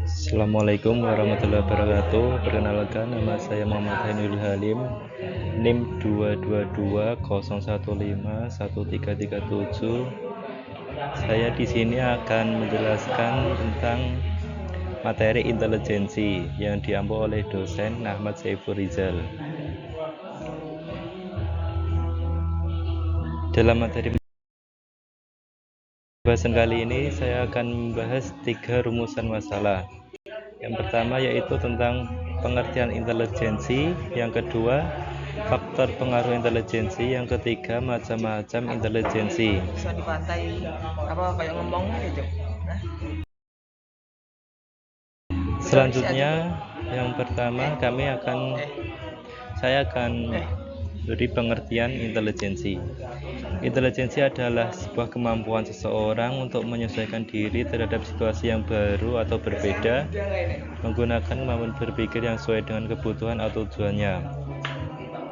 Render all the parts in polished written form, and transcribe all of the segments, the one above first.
Assalamualaikum warahmatullahi wabarakatuh. Perkenalkan, nama saya Muhammad Hainul Halim, NIM 22201513337. Saya di sini akan menjelaskan tentang materi intelijensi yang diampu oleh dosen Ahmad Saiful Rizal. Dalam materi pembahasan kali ini saya akan membahas 3 rumusan masalah. Yang pertama yaitu tentang pengertian intelijensi, yang kedua faktor pengaruh intelijensi, yang ketiga macam-macam intelijensi. Bisa di pantai apa kayak ngomong gitu. Selanjutnya yang pertama saya akan beri pengertian intelijensi. Intelijensi adalah sebuah kemampuan seseorang untuk menyesuaikan diri terhadap situasi yang baru atau berbeda, menggunakan kemampuan berpikir yang sesuai dengan kebutuhan atau tujuannya.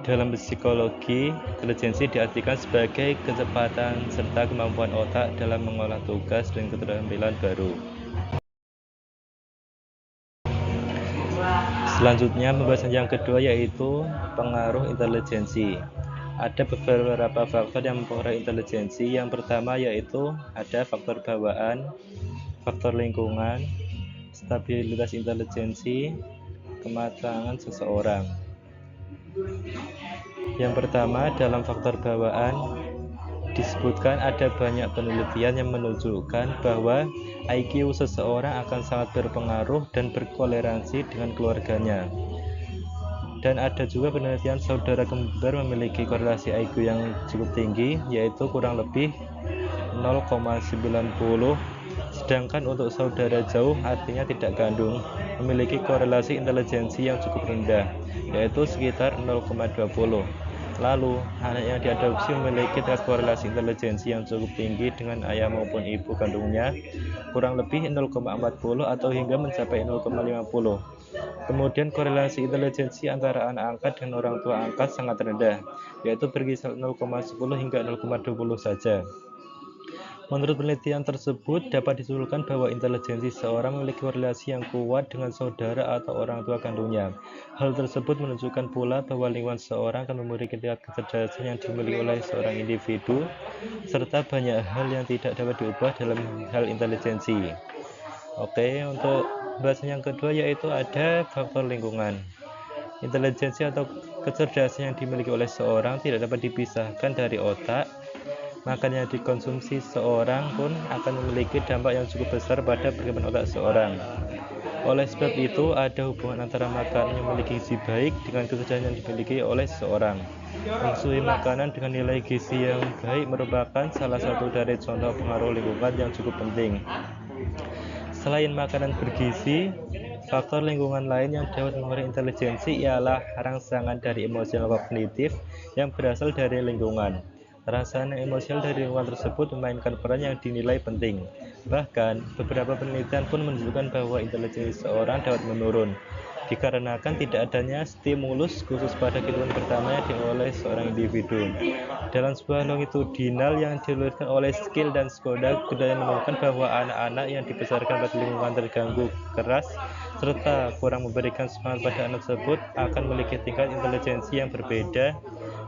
Dalam psikologi, intelijensi diartikan sebagai kecepatan serta kemampuan otak dalam mengolah tugas dan keterampilan baru. Selanjutnya, pembahasan yang kedua yaitu pengaruh intelijensi. Ada beberapa faktor yang mempengaruhi intelijensi. Yang pertama yaitu ada faktor bawaan, faktor lingkungan, stabilitas intelijensi, kematangan seseorang. Yang pertama, dalam faktor bawaan disebutkan ada banyak penelitian yang menunjukkan bahwa IQ seseorang akan sangat berpengaruh dan berkolerasi dengan keluarganya. Dan ada juga penelitian saudara kembar memiliki korelasi IQ yang cukup tinggi, yaitu kurang lebih 0,90, sedangkan untuk saudara jauh, artinya tidak kandung, memiliki korelasi intelijensi yang cukup rendah, yaitu sekitar 0,20. Lalu, anak yang diadopsi memiliki tingkat korelasi intelijensi yang cukup tinggi dengan ayah maupun ibu kandungnya, kurang lebih 0,40 atau hingga mencapai 0,50. Kemudian korelasi intelijensi antara anak angkat dengan orang tua angkat sangat rendah, yaitu berkisar 0,10 hingga 0,20 saja. Menurut penelitian tersebut, dapat disimpulkan bahwa intelijensi seseorang memiliki korelasi yang kuat dengan saudara atau orang tua kandungnya. Hal tersebut menunjukkan pula bahwa lingkungan seseorang akan memiliki tingkat kecerdasan yang dimiliki oleh seorang individu, serta banyak hal yang tidak dapat diubah dalam hal intelijensi. Oke, untuk pembahasan yang kedua yaitu ada faktor lingkungan. Intelijensi atau kecerdasan yang dimiliki oleh seseorang tidak dapat dipisahkan dari otak. Makan yang dikonsumsi seseorang pun akan memiliki dampak yang cukup besar pada perkembangan otak seseorang. Oleh sebab itu, ada hubungan antara makanan yang memiliki gizi baik dengan kecerdasan yang dimiliki oleh seseorang. Mengonsumsi makanan dengan nilai gizi yang baik merupakan salah satu dari contoh pengaruh lingkungan yang cukup penting. Selain makanan bergizi, faktor lingkungan lain yang dapat mempengaruhi intelijensi ialah rangsangan dari emosional kognitif yang berasal dari lingkungan. Rangsangan emosional dari lingkungan tersebut memainkan peran yang dinilai penting. Bahkan, beberapa penelitian pun menunjukkan bahwa intelijensi seseorang dapat menurun, dikarenakan tidak adanya stimulus khusus pada kehidupan pertama yang dimiliki oleh seorang individu. Dalam sebuah longitudinal yang dilakukan oleh Skill dan Skoda, kemudian menemukan bahwa anak-anak yang dibesarkan pada lingkungan terganggu keras serta kurang memberikan semangat pada anak tersebut akan memiliki tingkat intelijensi yang berbeda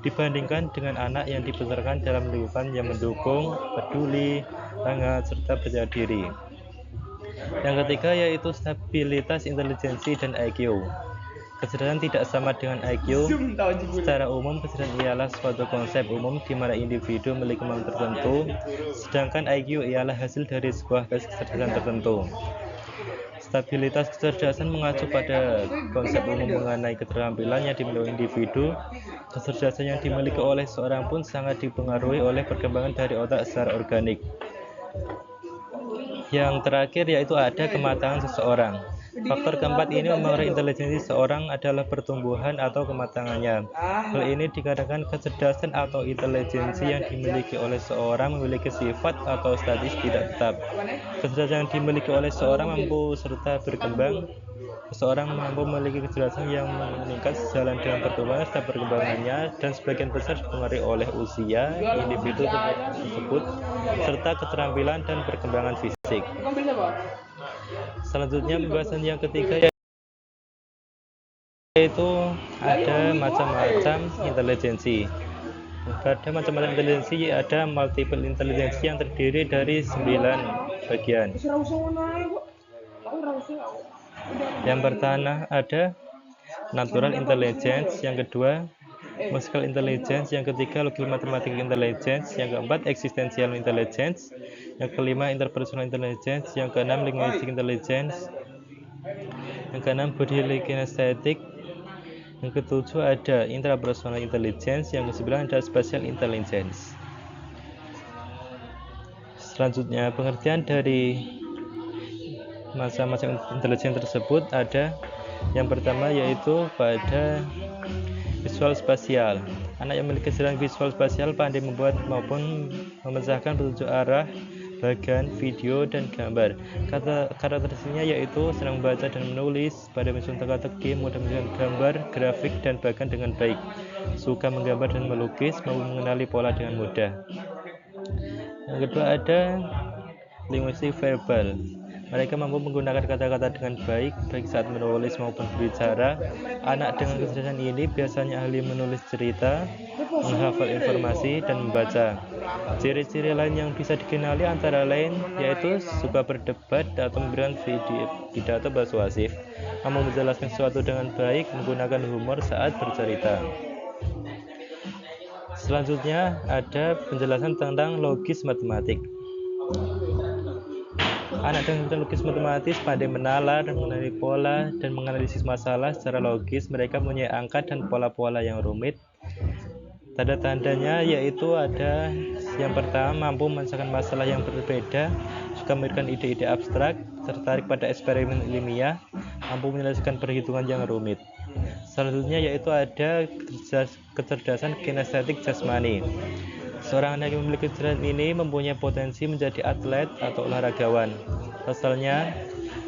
dibandingkan dengan anak yang dibesarkan dalam lingkungan yang mendukung, peduli, hangat, serta percaya diri. Yang ketiga yaitu stabilitas intelijensi dan IQ. Kecerdasan tidak sama dengan IQ. Secara umum, kecerdasan ialah suatu konsep umum di mana individu memiliki kemampuan tertentu, sedangkan IQ ialah hasil dari sebuah tes kecerdasan tertentu. Stabilitas kecerdasan mengacu pada konsep umum mengenai keterampilan yang dimiliki individu. Kecerdasan yang dimiliki oleh seorang pun sangat dipengaruhi oleh perkembangan dari otak secara organik. Yang terakhir yaitu ada kematangan seseorang. Faktor keempat ini mempengaruhi intelijensi seseorang adalah pertumbuhan atau kematangannya. Hal ini dikarenakan kecerdasan atau intelijensi yang dimiliki oleh seseorang memiliki sifat atau status tidak tetap. Kecerdasan yang dimiliki oleh seseorang mampu serta berkembang Seseorang mampu memiliki kecerdasan yang meningkat sejalan dengan pertumbuhan serta perkembangannya, dan sebagian besar dipengaruhi oleh usia individu tersebut serta keterampilan dan perkembangan fisik. Selanjutnya, pembahasan yang ketiga yaitu ada macam-macam intelijensi. Pada macam-macam intelijensi ada multiple intelijensi yang terdiri dari 9 bagian. Yang pertama ada natural intelligence, yang kedua musical intelligence, yang ketiga logical mathematical intelligence, yang keempat existential intelligence, yang kelima interpersonal intelligence, yang keenam linguistic intelligence, yang keenam bodily kinesthetic, yang ketujuh ada intrapersonal intelligence, yang kesembilan ada spatial intelligence. Selanjutnya, pengertian dari macam-macam intelijen tersebut ada yang pertama yaitu pada visual spasial. Anak yang memiliki kecerdasan visual spasial pandai membuat maupun memecahkan petunjuk arah, bagan, video, dan gambar. Karakteristiknya yaitu senang membaca dan menulis, pada menyusun teka-teki, mudah menyusun gambar, grafik, dan bagan dengan baik, suka menggambar dan melukis, mampu mengenali pola dengan mudah. Yang kedua ada linguistik verbal. Mereka mampu menggunakan kata-kata dengan baik saat menulis maupun berbicara. Anak dengan kecerdasan ini biasanya ahli menulis cerita, menghafal informasi, dan membaca. Ciri-ciri lain yang bisa dikenali antara lain yaitu suka berdebat atau memberikan pidato persuasif, mampu menjelaskan sesuatu dengan baik, menggunakan humor saat bercerita. Selanjutnya ada penjelasan tentang logis matematik. Anak dengan logis matematis pandai menalar, mengenali pola, dan menganalisis masalah secara logis. Mereka mempunyai angka dan pola-pola yang rumit. Tanda-tandanya yaitu ada yang pertama, mampu memecahkan masalah yang berbeda, suka memberikan ide-ide abstrak, tertarik pada eksperimen ilmiah, mampu menyelesaikan perhitungan yang rumit. Selanjutnya yaitu ada kecerdasan kinestetik jasmani. Seorang anak yang memiliki kecerdasan ini mempunyai potensi menjadi atlet atau olahragawan. Pasalnya,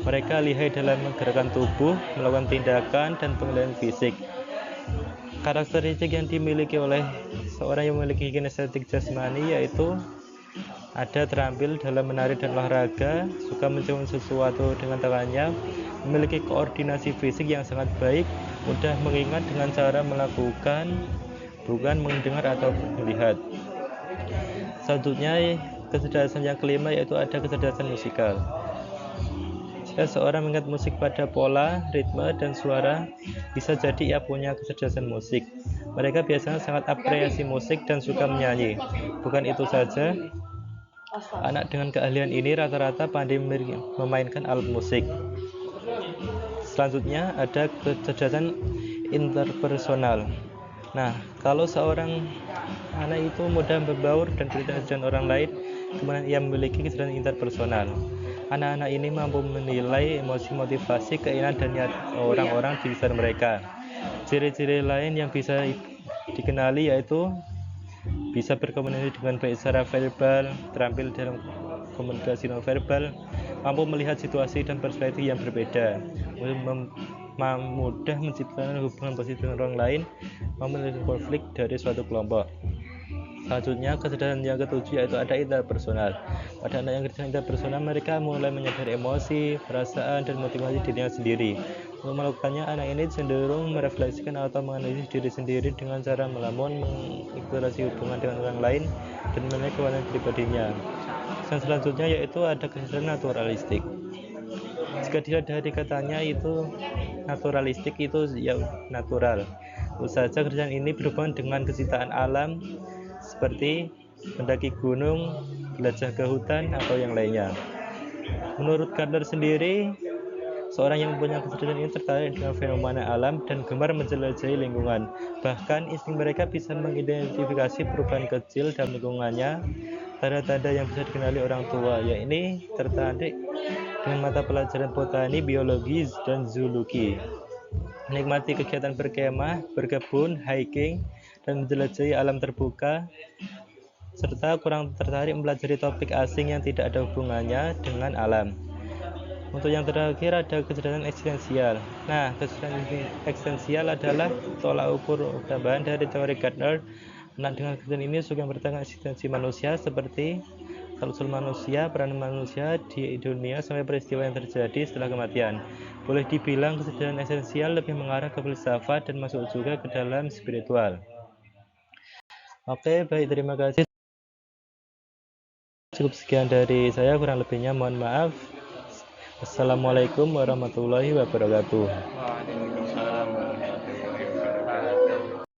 mereka lihai dalam menggerakkan tubuh, melakukan tindakan, dan pengendalian fisik. Karakteristik yang dimiliki oleh seorang yang memiliki kinestetik jasmani yaitu ada terampil dalam menari dan olahraga, suka mencoba sesuatu dengan tangannya, memiliki koordinasi fisik yang sangat baik, mudah mengingat dengan cara melakukan, bukan mendengar atau melihat. Selanjutnya, kecerdasan yang kelima yaitu ada kecerdasan musikal. Jika seorang mengingat musik pada pola, ritme, dan suara, bisa jadi ia punya kecerdasan musik. Mereka biasanya sangat apresiasi musik dan suka menyanyi. Bukan itu saja, anak dengan keahlian ini rata-rata pandai memainkan alat musik. Selanjutnya ada kecerdasan interpersonal. Nah, kalau seorang anak itu mudah berbaur dan berinteraksi dengan orang lain, kemudian ia memiliki kecerdasan interpersonal. Anak-anak ini mampu menilai emosi, motivasi, keinginan, dan niat orang-orang di sekitar mereka. Ciri-ciri lain yang bisa dikenali yaitu bisa berkomunikasi dengan baik secara verbal, terampil dalam komunikasi nonverbal, mampu melihat situasi dan perspektif yang berbeda, mudah menciptakan hubungan positif dengan orang lain, mampu menyelesaikan konflik dari suatu kelompok. Selanjutnya, kecerdasan yang ketujuh yaitu ada interpersonal. Pada anak yang kecerdasan interpersonal, mereka mulai menyadari emosi, perasaan, dan motivasi dirinya sendiri. Untuk melakukannya, anak ini cenderung merefleksikan atau menganalisis diri sendiri dengan cara melamun, mengeksplorasi hubungan dengan orang lain, dan menilai kekuatan pribadinya. Dan selanjutnya yaitu ada kecerdasan naturalistik. Jika dilihat dari katanya itu naturalistik itu ya natural. Tentu saja kecerdasan ini berhubungan dengan kecintaan alam seperti mendaki gunung, jelajah ke hutan, atau yang lainnya. Menurut Gardner sendiri, seorang yang mempunyai kecerdasan ini tertarik dengan fenomena alam dan gemar menjelajahi lingkungan. Bahkan insting mereka bisa mengidentifikasi perubahan kecil dalam lingkungannya. Tanda-tanda yang bisa dikenali orang tua, yaitu tertarik dengan mata pelajaran botani, biologi, dan zoologi. Menikmati kegiatan berkemah, berkebun, hiking, dan menjelajahi alam terbuka, serta kurang tertarik mempelajari topik asing yang tidak ada hubungannya dengan alam. Untuk yang terakhir ada kecerdasan eksistensial. Nah, kecerdasan eksistensial adalah tolak ukur tambahan dari teori Gardner. Nah, dengan kecerdasan ini suka bertanya eksistensi manusia seperti asal-usul manusia, peran manusia di dunia sampai peristiwa yang terjadi setelah kematian. Boleh dibilang kecerdasan esensial lebih mengarah ke filsafat dan masuk juga ke dalam spiritual. Oke, baik, terima kasih. Cukup sekian dari saya, kurang lebihnya mohon maaf. Assalamualaikum warahmatullahi wabarakatuh. Waalaikumsalam.